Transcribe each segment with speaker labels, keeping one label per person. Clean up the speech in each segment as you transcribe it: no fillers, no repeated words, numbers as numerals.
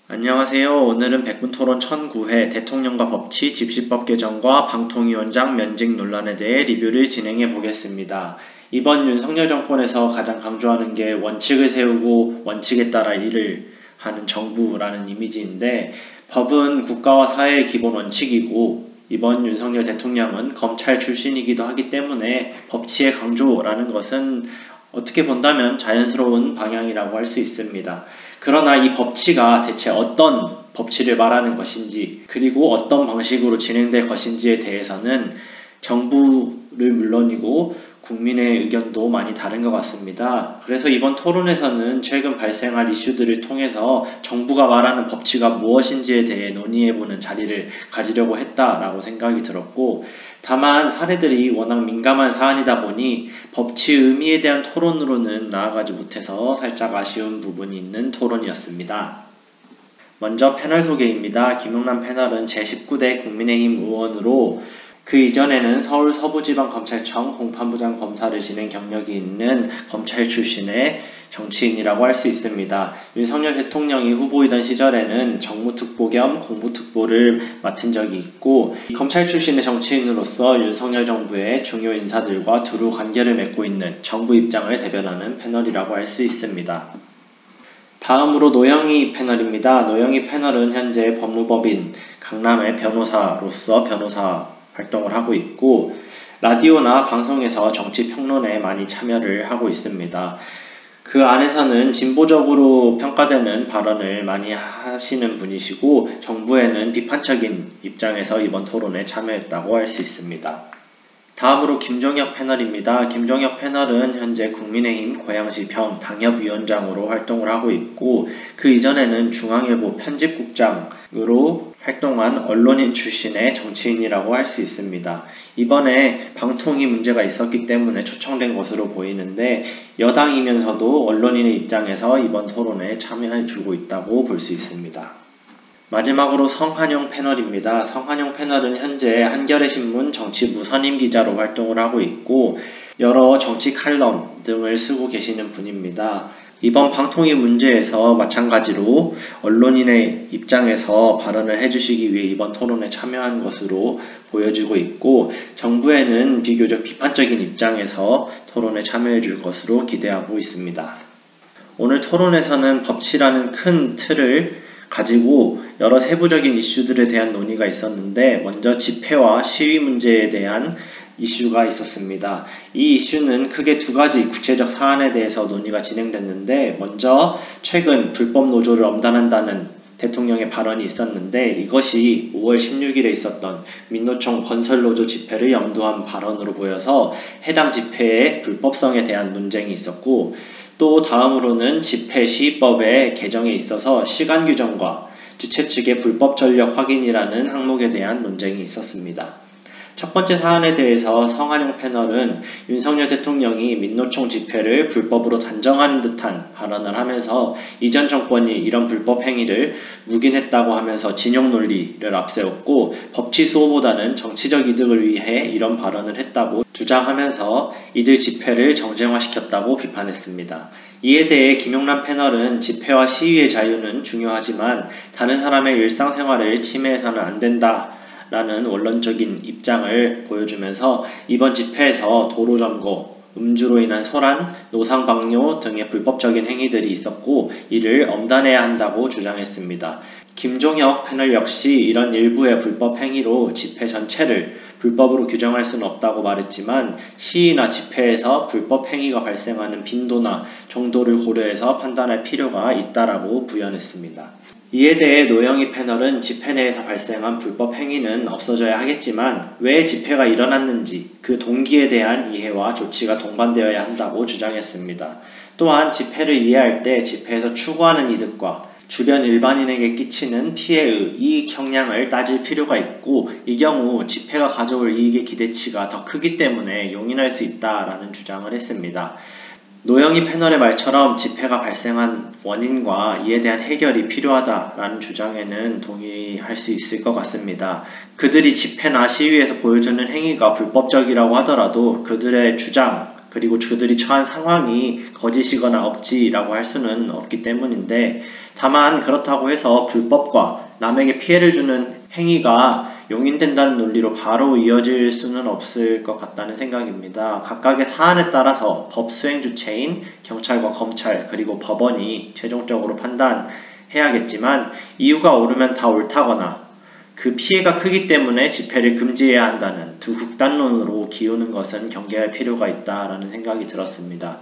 Speaker 1: 안녕하세요. 오늘은 백분토론 1009회 대통령과 법치, 집시법 개정과 방통위원장 면직 논란에 대해 리뷰를 진행해 보겠습니다. 이번 윤석열 정권에서 가장 강조하는 게 원칙을 세우고 원칙에 따라 일을 하는 정부라는 이미지인데, 법은 국가와 사회의 기본 원칙이고 이번 윤석열 대통령은 검찰 출신이기도 하기 때문에 법치의 강조라는 것은 어떻게 본다면 자연스러운 방향이라고 할 수 있습니다. 그러나 이 법치가 대체 어떤 법치를 말하는 것인지, 그리고 어떤 방식으로 진행될 것인지에 대해서는 정부를 물론이고 국민의 의견도 많이 다른 것 같습니다. 그래서 이번 토론에서는 최근 발생한 이슈들을 통해서 정부가 말하는 법치가 무엇인지에 대해 논의해보는 자리를 가지려고 했다라고 생각이 들었고, 다만 사례들이 워낙 민감한 사안이다 보니 법치 의미에 대한 토론으로는 나아가지 못해서 살짝 아쉬운 부분이 있는 토론이었습니다. 먼저 패널 소개입니다. 김용남 패널은 제19대 국민의힘 의원으로 그 이전에는 서울 서부지방검찰청 공판부장 검사를 지낸 경력이 있는 검찰 출신의 정치인이라고 할 수 있습니다. 윤석열 대통령이 후보이던 시절에는 정무특보 겸 공보특보를 맡은 적이 있고, 검찰 출신의 정치인으로서 윤석열 정부의 중요 인사들과 두루 관계를 맺고 있는 정부 입장을 대변하는 패널이라고 할 수 있습니다. 다음으로 노영희 패널입니다. 노영희 패널은 현재 법무법인 강남의 변호사로서 변호사 활동을 하고 있고, 라디오나 방송에서 정치 평론에 많이 참여를 하고 있습니다. 그 안에서는 진보적으로 평가되는 발언을 많이 하시는 분이시고, 정부에는 비판적인 입장에서 이번 토론에 참여했다고 할 수 있습니다. 다음으로 김종혁 패널입니다. 김종혁 패널은 현재 국민의힘 고양시 병 당협위원장으로 활동을 하고 있고, 그 이전에는 중앙일보 편집국장으로 활동한 언론인 출신의 정치인이라고 할 수 있습니다. 이번에 방통위 문제가 있었기 때문에 초청된 것으로 보이는데, 여당이면서도 언론인의 입장에서 이번 토론에 참여해주고 있다고 볼 수 있습니다. 마지막으로 성한용 패널입니다. 성한용 패널은 현재 한겨레신문 정치부 선임 기자로 활동을 하고 있고, 여러 정치 칼럼 등을 쓰고 계시는 분입니다. 이번 방통위 문제에서 마찬가지로 언론인의 입장에서 발언을 해주시기 위해 이번 토론에 참여한 것으로 보여지고 있고, 정부에는 비교적 비판적인 입장에서 토론에 참여해 줄 것으로 기대하고 있습니다. 오늘 토론에서는 법치라는 큰 틀을 가지고 여러 세부적인 이슈들에 대한 논의가 있었는데, 먼저 집회와 시위 문제에 대한 이슈가 있었습니다. 이 이슈는 크게 두 가지 구체적 사안에 대해서 논의가 진행됐는데, 먼저 최근 불법 노조를 엄단한다는 대통령의 발언이 있었는데, 이것이 5월 16일에 있었던 민노총 건설노조 집회를 염두한 발언으로 보여서 해당 집회의 불법성에 대한 논쟁이 있었고, 또 다음으로는 집회 시위법의 개정에 있어서 시간 규정과 주최 측의 불법 전력 확인이라는 항목에 대한 논쟁이 있었습니다. 첫 번째 사안에 대해서 성한용 패널은 윤석열 대통령이 민노총 집회를 불법으로 단정하는 듯한 발언을 하면서 이전 정권이 이런 불법 행위를 묵인했다고 하면서 진영 논리를 앞세웠고, 법치 수호보다는 정치적 이득을 위해 이런 발언을 했다고 주장하면서 이들 집회를 정쟁화시켰다고 비판했습니다. 이에 대해 김용남 패널은 집회와 시위의 자유는 중요하지만 다른 사람의 일상생활을 침해해서는 안 된다 라는 원론적인 입장을 보여주면서 이번 집회에서 도로점거, 음주로 인한 소란, 노상방뇨 등의 불법적인 행위들이 있었고 이를 엄단해야 한다고 주장했습니다. 김종혁 패널 역시 이런 일부의 불법 행위로 집회 전체를 불법으로 규정할 수는 없다고 말했지만, 시위나 집회에서 불법 행위가 발생하는 빈도나 정도를 고려해서 판단할 필요가 있다라고 부연했습니다. 이에 대해 노영희 패널은 집회 내에서 발생한 불법 행위는 없어져야 하겠지만 왜 집회가 일어났는지 그 동기에 대한 이해와 조치가 동반되어야 한다고 주장했습니다. 또한 집회를 이해할 때 집회에서 추구하는 이득과 주변 일반인에게 끼치는 피해의 이익 형량을 따질 필요가 있고, 이 경우 집회가 가져올 이익의 기대치가 더 크기 때문에 용인할 수 있다라는 주장을 했습니다. 노영희 패널의 말처럼 집회가 발생한 원인과 이에 대한 해결이 필요하다라는 주장에는 동의할 수 있을 것 같습니다. 그들이 집회나 시위에서 보여주는 행위가 불법적이라고 하더라도 그들의 주장, 그리고 그들이 처한 상황이 거짓이거나 억지라고 할 수는 없기 때문인데, 다만 그렇다고 해서 불법과 남에게 피해를 주는 행위가 용인된다는 논리로 바로 이어질 수는 없을 것 같다는 생각입니다. 각각의 사안에 따라서 법 수행 주체인 경찰과 검찰 그리고 법원이 최종적으로 판단해야겠지만, 이유가 옳으면 다 옳다거나 그 피해가 크기 때문에 집회를 금지해야 한다는 두 극단론으로 기우는 것은 경계할 필요가 있다라는 생각이 들었습니다.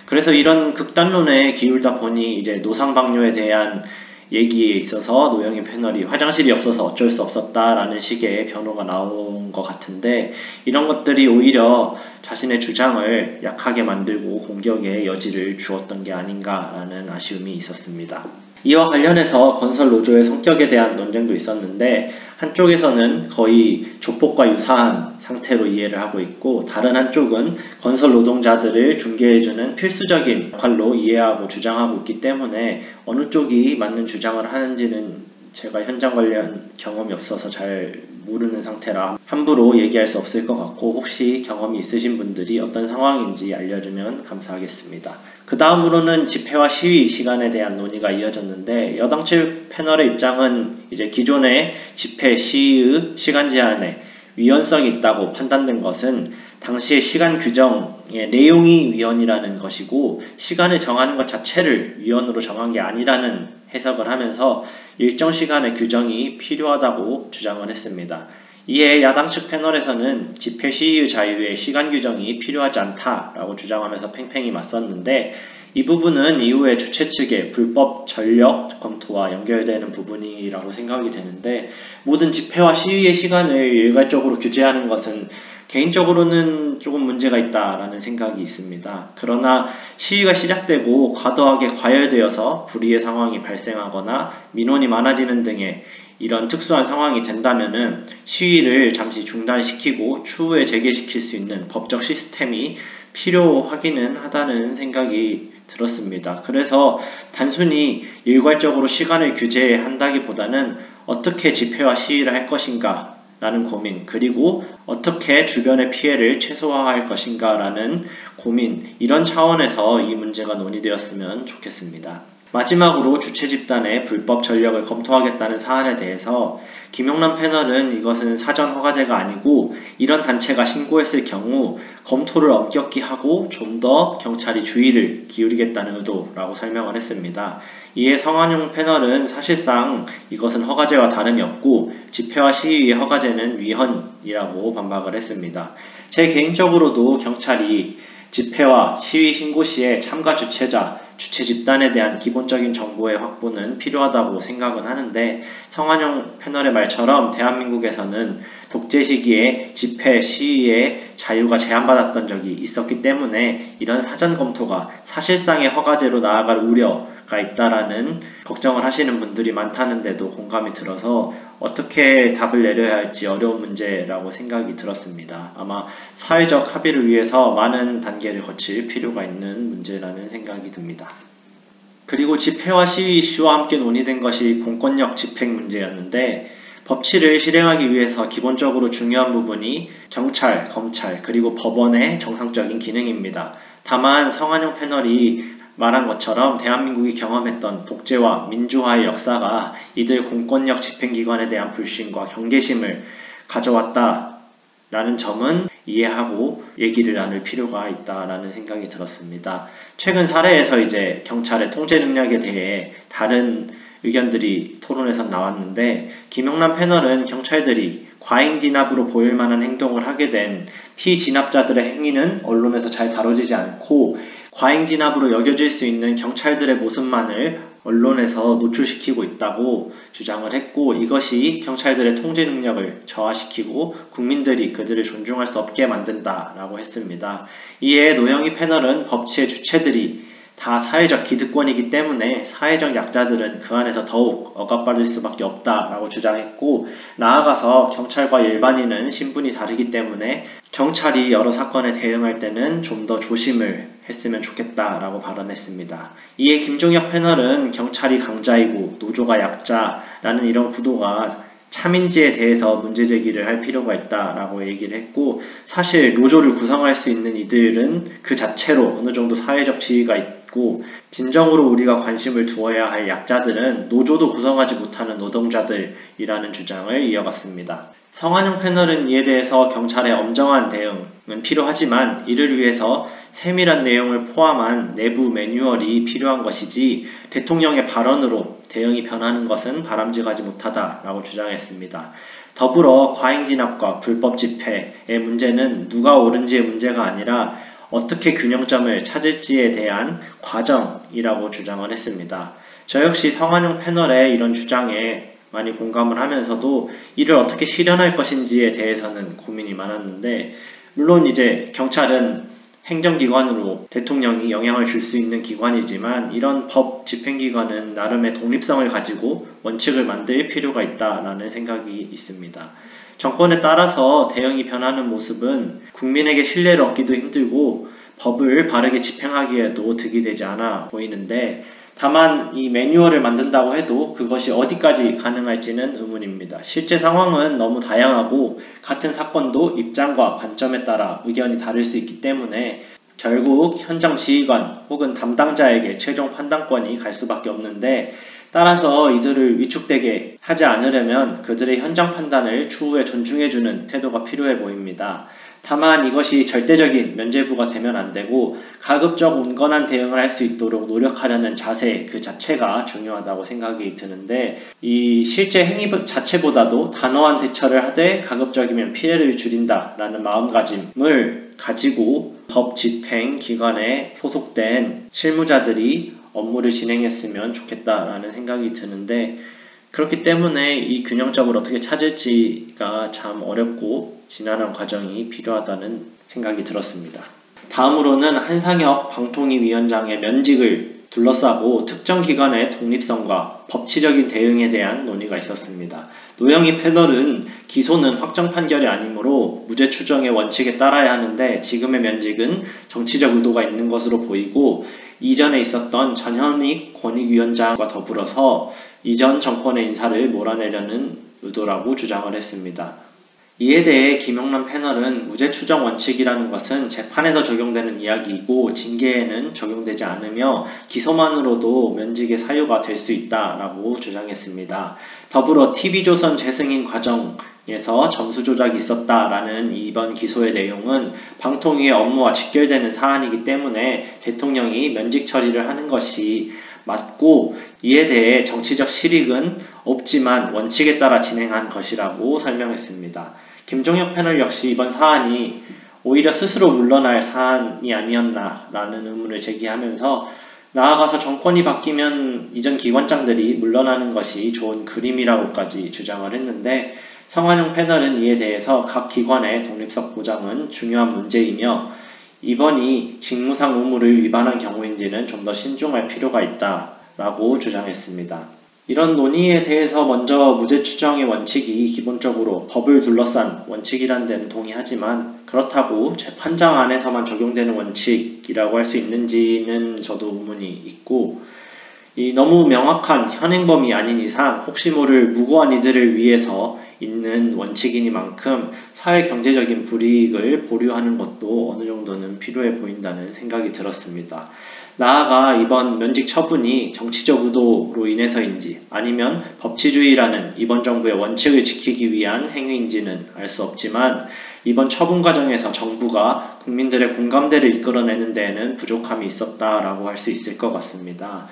Speaker 1: 그래서 이런 극단론에 기울다 보니 이제 노상방뇨에 대한 얘기에 있어서 노영희 패널이 화장실이 없어서 어쩔 수 없었다라는 식의 변호가 나온 것 같은데, 이런 것들이 오히려 자신의 주장을 약하게 만들고 공격의 여지를 주었던 게 아닌가라는 아쉬움이 있었습니다. 이와 관련해서 건설 노조의 성격에 대한 논쟁도 있었는데, 한쪽에서는 거의 조폭과 유사한 상태로 이해를 하고 있고, 다른 한쪽은 건설 노동자들을 중개해주는 필수적인 역할로 이해하고 주장하고 있기 때문에 어느 쪽이 맞는 주장을 하는지는 제가 현장 관련 경험이 없어서 잘 모르는 상태라 함부로 얘기할 수 없을 것 같고, 혹시 경험이 있으신 분들이 어떤 상황인지 알려주면 감사하겠습니다. 그 다음으로는 집회와 시위 시간에 대한 논의가 이어졌는데, 여당 측 패널의 입장은 이제 기존의 집회, 시위의 시간 제한에 위헌성이 있다고 판단된 것은 당시의 시간 규정의 내용이 위헌이라는 것이고, 시간을 정하는 것 자체를 위헌으로 정한 게 아니라는 해석을 하면서 일정 시간의 규정이 필요하다고 주장을 했습니다. 이에 야당 측 패널에서는 집회 시위의 자유에 시간 규정이 필요하지 않다라고 주장하면서 팽팽히 맞섰는데, 이 부분은 이후에 주최 측의 불법 전력 검토와 연결되는 부분이라고 생각이 되는데, 모든 집회와 시위의 시간을 일괄적으로 규제하는 것은 개인적으로는 조금 문제가 있다라는 생각이 있습니다. 그러나 시위가 시작되고 과도하게 과열되어서 불의의 상황이 발생하거나 민원이 많아지는 등의 이런 특수한 상황이 된다면은 시위를 잠시 중단시키고 추후에 재개시킬 수 있는 법적 시스템이 필요하기는 하다는 생각이 들었습니다. 그래서 단순히 일괄적으로 시간을 규제한다기보다는 어떻게 집회와 시위를 할 것인가 라는 고민, 그리고 어떻게 주변의 피해를 최소화할 것인가 라는 고민, 이런 차원에서 이 문제가 논의되었으면 좋겠습니다. 마지막으로 주최 집단의 불법 전력을 검토하겠다는 사안에 대해서 김용남 패널은 이것은 사전 허가제가 아니고 이런 단체가 신고했을 경우 검토를 엄격히 하고 좀 더 경찰이 주의를 기울이겠다는 의도라고 설명을 했습니다. 이에 성한용 패널은 사실상 이것은 허가제와 다름이 없고 집회와 시위의 허가제는 위헌이라고 반박을 했습니다. 제 개인적으로도 경찰이 집회와 시위 신고 시에 참가 주최자, 주최 집단에 대한 기본적인 정보의 확보는 필요하다고 생각은 하는데, 성한용 패널의 말처럼 대한민국에서는 독재 시기에 집회, 시위의 자유가 제한받았던 적이 있었기 때문에 이런 사전 검토가 사실상의 허가제로 나아갈 우려가 있다라는 걱정을 하시는 분들이 많다는데도 공감이 들어서 어떻게 답을 내려야 할지 어려운 문제라고 생각이 들었습니다. 아마 사회적 합의를 위해서 많은 단계를 거칠 필요가 있는 문제라는 생각이 듭니다. 그리고 집회와 시위 이슈와 함께 논의된 것이 공권력 집행 문제였는데, 법치를 실행하기 위해서 기본적으로 중요한 부분이 경찰, 검찰, 그리고 법원의 정상적인 기능입니다. 다만 성한용 패널이 말한 것처럼 대한민국이 경험했던 독재와 민주화의 역사가 이들 공권력 집행기관에 대한 불신과 경계심을 가져왔다라는 점은 이해하고 얘기를 나눌 필요가 있다라는 생각이 들었습니다. 최근 사례에서 이제 경찰의 통제 능력에 대해 다른 의견들이 토론에서 나왔는데, 김용남 패널은 경찰들이 과잉 진압으로 보일 만한 행동을 하게 된 피진압자들의 행위는 언론에서 잘 다뤄지지 않고 과잉 진압으로 여겨질 수 있는 경찰들의 모습만을 언론에서 노출시키고 있다고 주장을 했고, 이것이 경찰들의 통제 능력을 저하시키고 국민들이 그들을 존중할 수 없게 만든다라고 했습니다. 이에 노영희 패널은 법치의 주체들이 다 사회적 기득권이기 때문에 사회적 약자들은 그 안에서 더욱 억압받을 수밖에 없다라고 주장했고, 나아가서 경찰과 일반인은 신분이 다르기 때문에 경찰이 여러 사건에 대응할 때는 좀 더 조심을 했으면 좋겠다라고 발언했습니다. 이에 김종혁 패널은 경찰이 강자이고 노조가 약자라는 이런 구도가 참인지에 대해서 문제 제기를 할 필요가 있다라고 얘기를 했고, 사실 노조를 구성할 수 있는 이들은 그 자체로 어느 정도 사회적 지위가 있고, 진정으로 우리가 관심을 두어야 할 약자들은 노조도 구성하지 못하는 노동자들이라는 주장을 이어갔습니다. 성완용 패널은 이에 대해서 경찰의 엄정한 대응은 필요하지만 이를 위해서 세밀한 내용을 포함한 내부 매뉴얼이 필요한 것이지 대통령의 발언으로 대응이 변하는 것은 바람직하지 못하다라고 주장했습니다. 더불어 과잉 진압과 불법 집회의 문제는 누가 옳은지의 문제가 아니라 어떻게 균형점을 찾을지에 대한 과정이라고 주장을 했습니다. 저 역시 성완용 패널의 이런 주장에 많이 공감을 하면서도 이를 어떻게 실현할 것인지에 대해서는 고민이 많았는데, 물론 이제 경찰은 행정기관으로 대통령이 영향을 줄 수 있는 기관이지만 이런 법 집행기관은 나름의 독립성을 가지고 원칙을 만들 필요가 있다라는 생각이 있습니다. 정권에 따라서 대응이 변하는 모습은 국민에게 신뢰를 얻기도 힘들고 법을 바르게 집행하기에도 득이 되지 않아 보이는데, 다만 이 매뉴얼을 만든다고 해도 그것이 어디까지 가능할지는 의문입니다. 실제 상황은 너무 다양하고 같은 사건도 입장과 관점에 따라 의견이 다를 수 있기 때문에 결국 현장 지휘관 혹은 담당자에게 최종 판단권이 갈 수밖에 없는데, 따라서 이들을 위축되게 하지 않으려면 그들의 현장 판단을 추후에 존중해주는 태도가 필요해 보입니다. 다만 이것이 절대적인 면죄부가 되면 안 되고 가급적 온건한 대응을 할 수 있도록 노력하려는 자세 그 자체가 중요하다고 생각이 드는데, 이 실제 행위 자체보다도 단호한 대처를 하되 가급적이면 피해를 줄인다라는 마음가짐을 가지고 법 집행 기관에 소속된 실무자들이 업무를 진행했으면 좋겠다라는 생각이 드는데, 그렇기 때문에 이 균형점을 어떻게 찾을지가 참 어렵고 지난한 과정이 필요하다는 생각이 들었습니다. 다음으로는 한상혁 방통위위원장의 면직을 둘러싸고 특정 기관의 독립성과 법치적인 대응에 대한 논의가 있었습니다. 노영희 패널은 기소는 확정 판결이 아니므로 무죄 추정의 원칙에 따라야 하는데 지금의 면직은 정치적 의도가 있는 것으로 보이고, 이전에 있었던 전현익 권익위원장과 더불어서 이전 정권의 인사를 몰아내려는 의도라고 주장을 했습니다. 이에 대해 김용남 패널은 무죄 추정 원칙이라는 것은 재판에서 적용되는 이야기이고 징계에는 적용되지 않으며 기소만으로도 면직의 사유가 될 수 있다라고 주장했습니다. 더불어 TV조선 재승인 과정에서 점수 조작이 있었다라는 이번 기소의 내용은 방통위의 업무와 직결되는 사안이기 때문에 대통령이 면직 처리를 하는 것이 맞고, 이에 대해 정치적 실익은 없지만 원칙에 따라 진행한 것이라고 설명했습니다. 김종혁 패널 역시 이번 사안이 오히려 스스로 물러날 사안이 아니었나라는 의문을 제기하면서 나아가서 정권이 바뀌면 이전 기관장들이 물러나는 것이 좋은 그림이라고까지 주장을 했는데, 성완용 패널은 이에 대해서 각 기관의 독립성 보장은 중요한 문제이며 이번이 직무상 의무를 위반한 경우인지는 좀 더 신중할 필요가 있다라고 주장했습니다. 이런 논의에 대해서 먼저 무죄 추정의 원칙이 기본적으로 법을 둘러싼 원칙이라는 데는 동의하지만 그렇다고 재판장 안에서만 적용되는 원칙이라고 할 수 있는지는 저도 의문이 있고, 이 너무 명확한 현행범이 아닌 이상 혹시 모를 무고한 이들을 위해서 있는 원칙이니만큼 사회 경제적인 불이익을 보류하는 것도 어느 정도는 필요해 보인다는 생각이 들었습니다. 나아가 이번 면직 처분이 정치적 의도로 인해서인지 아니면 법치주의라는 이번 정부의 원칙을 지키기 위한 행위인지는 알 수 없지만 이번 처분 과정에서 정부가 국민들의 공감대를 이끌어내는 데에는 부족함이 있었다라고 할 수 있을 것 같습니다.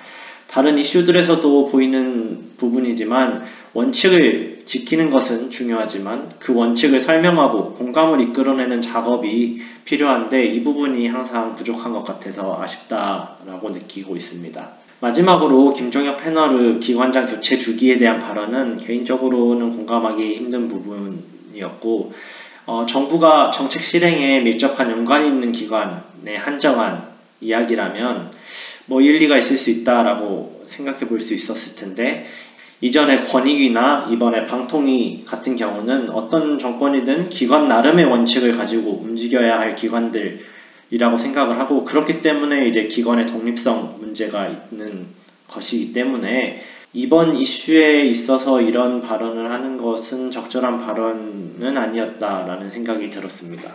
Speaker 1: 다른 이슈들에서도 보이는 부분이지만 원칙을 지키는 것은 중요하지만 그 원칙을 설명하고 공감을 이끌어내는 작업이 필요한데 이 부분이 항상 부족한 것 같아서 아쉽다라고 느끼고 있습니다. 마지막으로 김종혁 패널의 기관장 교체 주기에 대한 발언은 개인적으로는 공감하기 힘든 부분이었고, 정부가 정책 실행에 밀접한 연관이 있는 기관에 한정한 이야기라면 일리가 있을 수 있다라고 생각해 볼 수 있었을 텐데, 이전에 권익위나 이번에 방통위 같은 경우는 어떤 정권이든 기관 나름의 원칙을 가지고 움직여야 할 기관들이라고 생각을 하고, 그렇기 때문에 이제 기관의 독립성 문제가 있는 것이기 때문에 이번 이슈에 있어서 이런 발언을 하는 것은 적절한 발언은 아니었다라는 생각이 들었습니다.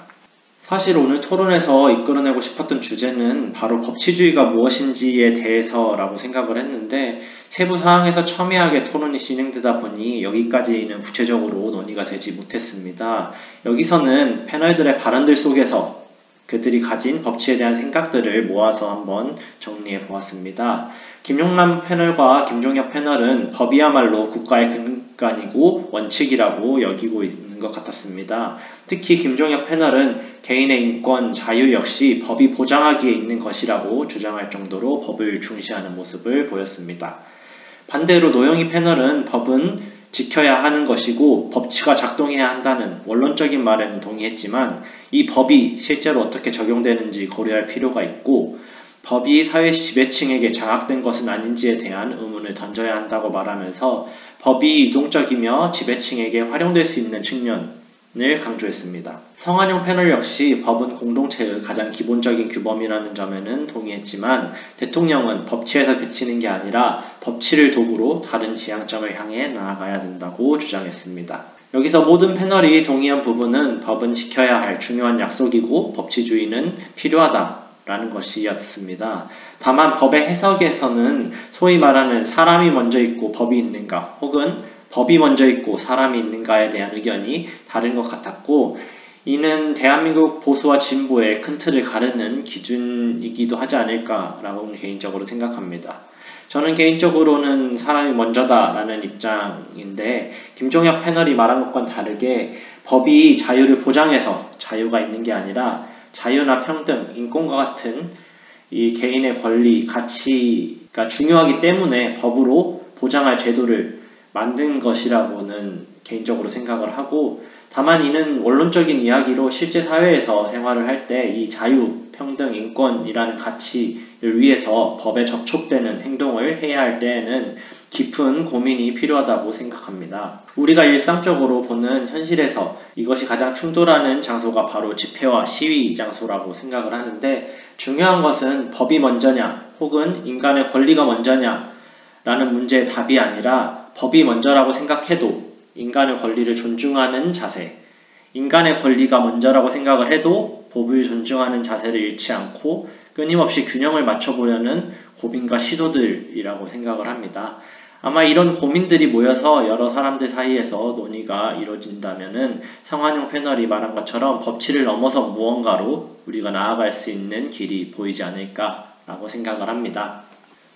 Speaker 1: 사실 오늘 토론에서 이끌어내고 싶었던 주제는 바로 법치주의가 무엇인지에 대해서라고 생각을 했는데 세부 사항에서 첨예하게 토론이 진행되다 보니 여기까지는 구체적으로 논의가 되지 못했습니다. 여기서는 패널들의 발언들 속에서 그들이 가진 법치에 대한 생각들을 모아서 한번 정리해 보았습니다. 김용남 패널과 김종혁 패널은 법이야말로 국가의 근간이고 원칙이라고 여기고 있는 것 같았습니다. 특히 김종혁 패널은 개인의 인권, 자유 역시 법이 보장하기에 있는 것이라고 주장할 정도로 법을 중시하는 모습을 보였습니다. 반대로 노영희 패널은 법은 지켜야 하는 것이고 법치가 작동해야 한다는 원론적인 말에는 동의했지만 이 법이 실제로 어떻게 적용되는지 고려할 필요가 있고 법이 사회 지배층에게 장악된 것은 아닌지에 대한 의문을 던져야 한다고 말하면서 법이 유동적이며 지배층에게 활용될 수 있는 측면을 강조했습니다. 성한용 패널 역시 법은 공동체의 가장 기본적인 규범이라는 점에는 동의했지만 대통령은 법치에서 그치는 게 아니라 법치를 도구로 다른 지향점을 향해 나아가야 된다고 주장했습니다. 여기서 모든 패널이 동의한 부분은 법은 지켜야 할 중요한 약속이고 법치주의는 필요하다라는 것이었습니다. 다만 법의 해석에서는 소위 말하는 사람이 먼저 있고 법이 있는가 혹은 법이 먼저 있고 사람이 있는가에 대한 의견이 다른 것 같았고 이는 대한민국 보수와 진보의 큰 틀을 가르는 기준이기도 하지 않을까라고 개인적으로 생각합니다. 저는 개인적으로는 사람이 먼저다라는 입장인데 김종혁 패널이 말한 것과는 다르게 법이 자유를 보장해서 자유가 있는 게 아니라 자유나 평등, 인권과 같은 이 개인의 권리, 가치가 중요하기 때문에 법으로 보장할 제도를 만든 것이라고는 개인적으로 생각을 하고 다만 이는 원론적인 이야기로 실제 사회에서 생활을 할 때 이 자유, 평등, 인권이라는 가치를 위해서 법에 접촉되는 행동을 해야 할 때에는 깊은 고민이 필요하다고 생각합니다. 우리가 일상적으로 보는 현실에서 이것이 가장 충돌하는 장소가 바로 집회와 시위 장소라고 생각을 하는데 중요한 것은 법이 먼저냐 혹은 인간의 권리가 먼저냐 라는 문제의 답이 아니라 법이 먼저라고 생각해도 인간의 권리를 존중하는 자세, 인간의 권리가 먼저라고 생각을 해도 법을 존중하는 자세를 잃지 않고 끊임없이 균형을 맞춰보려는 고민과 시도들이라고 생각을 합니다. 아마 이런 고민들이 모여서 여러 사람들 사이에서 논의가 이루어진다면은 성한용 패널이 말한 것처럼 법치를 넘어서 무언가로 우리가 나아갈 수 있는 길이 보이지 않을까라고 생각을 합니다.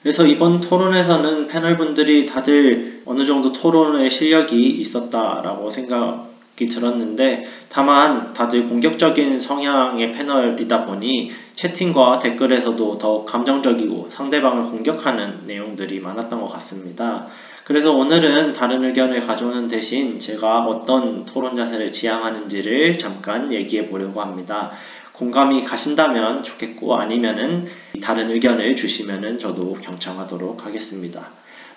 Speaker 1: 그래서 이번 토론에서는 패널분들이 다들 어느 정도 토론의 실력이 있었다라고 생각이 들었는데 다만 다들 공격적인 성향의 패널이다 보니 채팅과 댓글에서도 더욱 감정적이고 상대방을 공격하는 내용들이 많았던 것 같습니다. 그래서 오늘은 다른 의견을 가져오는 대신 제가 어떤 토론 자세를 지향하는지를 잠깐 얘기해 보려고 합니다. 공감이 가신다면 좋겠고 아니면은 다른 의견을 주시면은 저도 경청하도록 하겠습니다.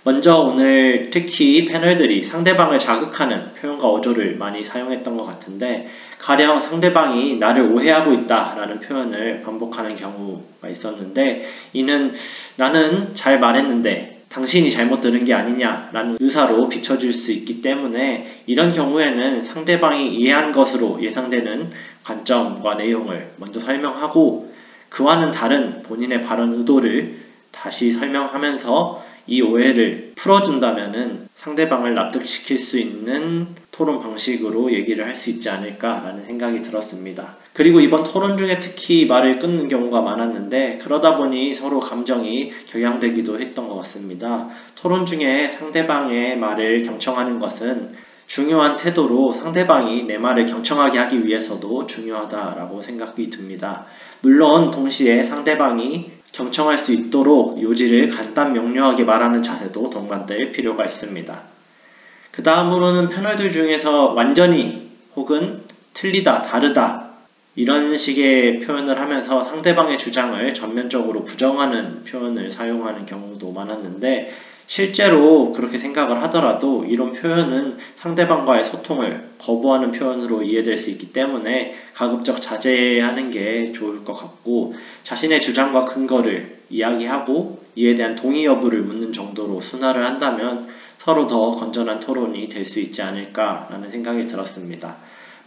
Speaker 1: 먼저 오늘 특히 패널들이 상대방을 자극하는 표현과 어조를 많이 사용했던 것 같은데 가령 상대방이 나를 오해하고 있다라는 표현을 반복하는 경우가 있었는데 이는 나는 잘 말했는데 당신이 잘못 들은 게 아니냐라는 의사로 비춰질 수 있기 때문에 이런 경우에는 상대방이 이해한 것으로 예상되는 관점과 내용을 먼저 설명하고 그와는 다른 본인의 발언 의도를 다시 설명하면서 이 오해를 풀어준다면은 상대방을 납득시킬 수 있는 토론 방식으로 얘기를 할 수 있지 않을까라는 생각이 들었습니다. 그리고 이번 토론 중에 특히 말을 끊는 경우가 많았는데 그러다 보니 서로 감정이 격양되기도 했던 것 같습니다. 토론 중에 상대방의 말을 경청하는 것은 중요한 태도로 상대방이 내 말을 경청하게 하기 위해서도 중요하다라고 생각이 듭니다. 물론 동시에 상대방이 경청할 수 있도록 요지를 간단 명료하게 말하는 자세도 동반될 필요가 있습니다. 그 다음으로는 패널들 중에서 완전히 혹은 틀리다, 다르다 이런 식의 표현을 하면서 상대방의 주장을 전면적으로 부정하는 표현을 사용하는 경우도 많았는데 실제로 그렇게 생각을 하더라도 이런 표현은 상대방과의 소통을 거부하는 표현으로 이해될 수 있기 때문에 가급적 자제하는 게 좋을 것 같고, 자신의 주장과 근거를 이야기하고 이에 대한 동의 여부를 묻는 정도로 순화를 한다면 서로 더 건전한 토론이 될 수 있지 않을까라는 생각이 들었습니다.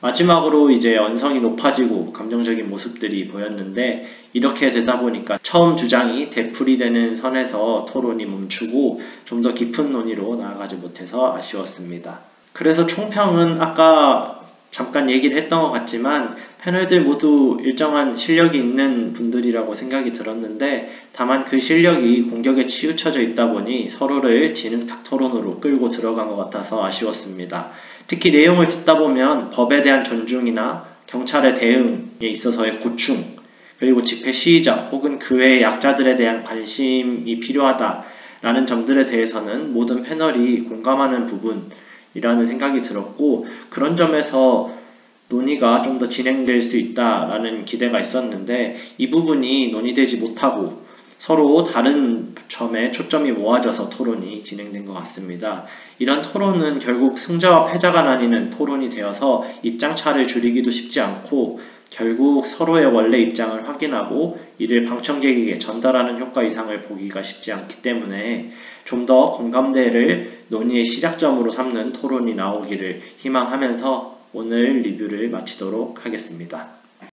Speaker 1: 마지막으로 이제 언성이 높아지고 감정적인 모습들이 보였는데, 이렇게 되다 보니까 처음 주장이 되풀이되는 선에서 토론이 멈추고 좀 더 깊은 논의로 나아가지 못해서 아쉬웠습니다. 그래서 총평은 아까 잠깐 얘기를 했던 것 같지만 패널들 모두 일정한 실력이 있는 분들이라고 생각이 들었는데, 다만 그 실력이 공격에 치우쳐져 있다 보니 서로를 지능탁 토론으로 끌고 들어간 것 같아서 아쉬웠습니다. 특히 내용을 듣다 보면 법에 대한 존중이나 경찰의 대응에 있어서의 고충, 그리고 집회 시위자 혹은 그 외의 약자들에 대한 관심이 필요하다라는 점들에 대해서는 모든 패널이 공감하는 부분이라는 생각이 들었고, 그런 점에서 논의가 좀 더 진행될 수 있다라는 기대가 있었는데, 이 부분이 논의되지 못하고 서로 다른 점에 초점이 모아져서 토론이 진행된 것 같습니다. 이런 토론은 결국 승자와 패자가 나뉘는 토론이 되어서 입장차를 줄이기도 쉽지 않고, 결국 서로의 원래 입장을 확인하고 이를 방청객에게 전달하는 효과 이상을 보기가 쉽지 않기 때문에 좀 더 공감대를 논의의 시작점으로 삼는 토론이 나오기를 희망하면서 오늘 리뷰를 마치도록 하겠습니다.